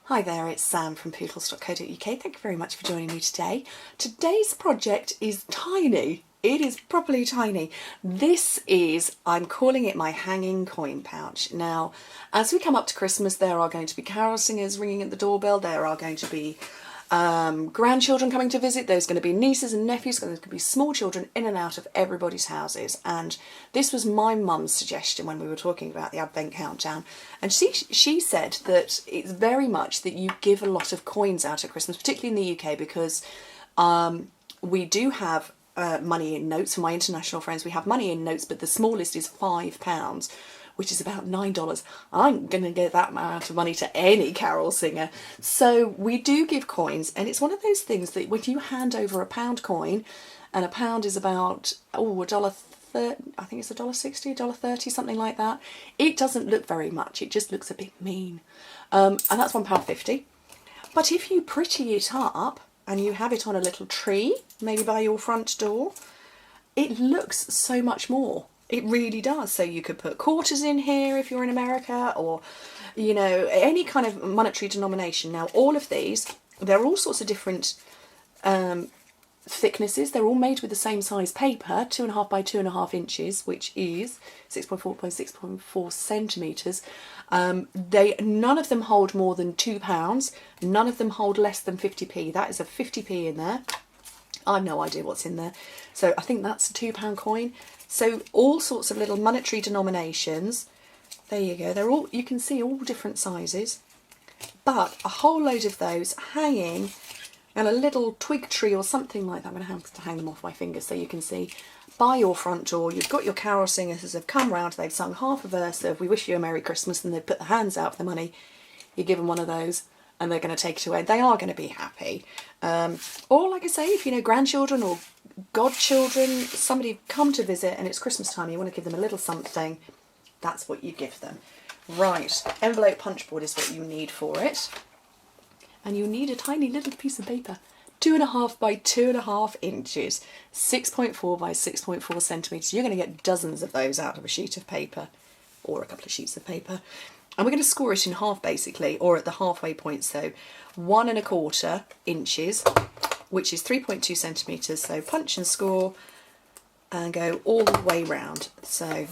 Hi there, it's Sam from Pootles.co.uk. Thank you very much for joining me today. Today's project is tiny. It is properly tiny. This is, I'm calling it my hanging coin pouch. Now, as we come up to Christmas, there are going to be carol singers ringing at the doorbell. There are going to be grandchildren coming to visit. There's going to be nieces and nephews. There's going to be small children in and out of everybody's houses. And this was my mum's suggestion when we were talking about the Advent countdown. And she said that it's very much that you give a lot of coins out at Christmas, particularly in the UK, because we do have money in notes. For my international friends, we have money in notes, but the smallest is £5, which is about $9. I ain't going to give that amount of money to any carol singer. So we do give coins, and it's one of those things that when you hand over a £1 coin, and a pound is about, $1.30, I think it's $1.60, $1.30, something like that, it doesn't look very much, it just looks a bit mean. And that's £1.50. But if you pretty it up, and you have it on a little tree, maybe by your front door, it looks so much more. It really does. So you could put quarters in here if you're in America, or, you know, any kind of monetary denomination. Now, all of these, they're all sorts of different thicknesses. They're all made with the same size paper, 2.5 by 2.5 inches, which is 6.4 by 6.4 centimetres. None of them hold more than £2. None of them hold less than 50p. That is a 50p in there. I have no idea what's in there. So I think that's a £2 coin. So all sorts of little monetary denominations. There you go. They're all, you can see, all different sizes. But a whole load of those hanging and a little twig tree or something like that. I'm going to have to hang them off my fingers so you can see. By your front door, you've got your carol singers as have come round. They've sung half a verse of "We Wish You a Merry Christmas," and they've put their hands out for the money. You give them one of those, and they're going to take it away. They are going to be happy. Or, like I say, if you know grandchildren or godchildren, somebody come to visit and it's Christmas time, you want to give them a little something, that's what you give them. Right, envelope punch board is what you need for it. And you need a tiny little piece of paper, 2.5 by 2.5 inches, 6.4 by 6.4 centimetres. You're going to get dozens of those out of a sheet of paper, or a couple of sheets of paper. And we're going to score it in half, basically, or at the halfway point. So 1.25 inches, which is 3.2 centimetres. So punch and score and go all the way round. So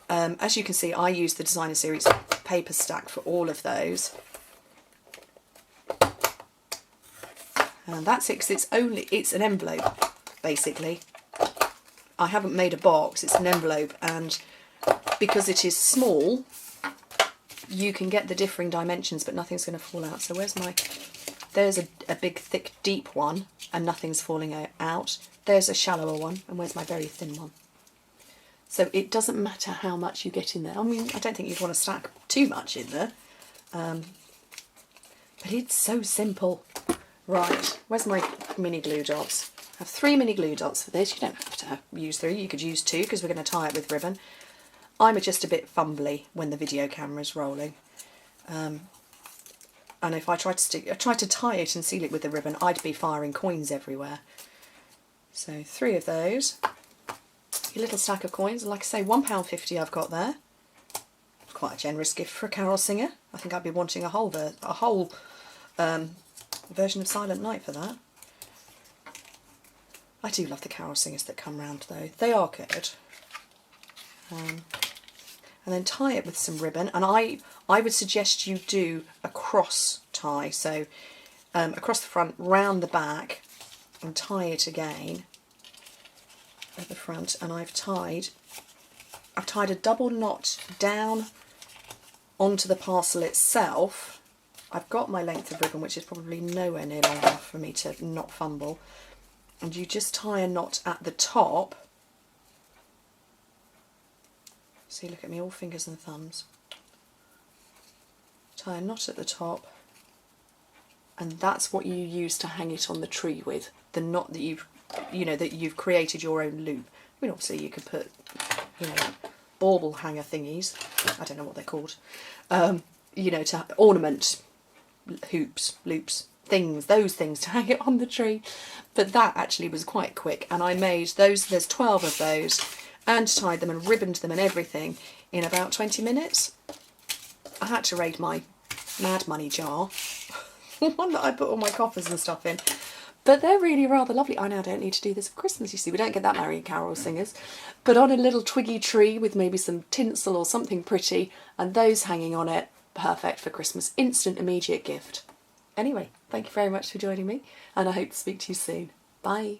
as you can see, I use the Designer Series paper stack for all of those. And that's it, because it's an envelope, basically. I haven't made a box, it's an envelope, and because it is small, you can get the differing dimensions, but nothing's going to fall out. So there's a big, thick, deep one, and nothing's falling out. There's a shallower one, and where's my very thin one? So it doesn't matter how much you get in there. I mean, I don't think you'd want to stack too much in there. But it's so simple. Right, where's my mini glue dots? I have 3 mini glue dots for this. You don't have to use 3, you could use 2 because we're going to tie it with ribbon. I'm just a bit fumbly when the video camera's rolling. And if I tried to tie it and seal it with the ribbon, I'd be firing coins everywhere. So 3 of those. Your little stack of coins, and like I say, £1.50 I've got there. Quite a generous gift for a carol singer. I think I'd be wanting a whole version of Silent Night for that. I do love the carol singers that come round though. They are good. And then tie it with some ribbon, and I would suggest you do a cross tie, so across the front, round the back, and tie it again at the front. And I've tied a double knot down onto the parcel itself. I've got my length of ribbon, which is probably nowhere near long enough for me to not fumble. And you just tie a knot at the top. See, look at me, all fingers and thumbs. Tie a knot at the top, and that's what you use to hang it on the tree with. The knot that you've created your own loop. I mean, obviously you could put, bauble hanger thingies. I don't know what they're called. To ornament hoops, loops, things, those things to hang it on the tree. But that actually was quite quick, and I made those, there's 12 of those, and tied them and ribboned them and everything in about 20 minutes. I had to raid my Mad Money jar. One that I put all my coppers and stuff in. But they're really rather lovely. I now don't need to do this for Christmas, you see. We don't get that Marian Carol singers. But on a little twiggy tree with maybe some tinsel or something pretty, and those hanging on it, perfect for Christmas. Instant, immediate gift. Anyway, thank you very much for joining me, and I hope to speak to you soon. Bye.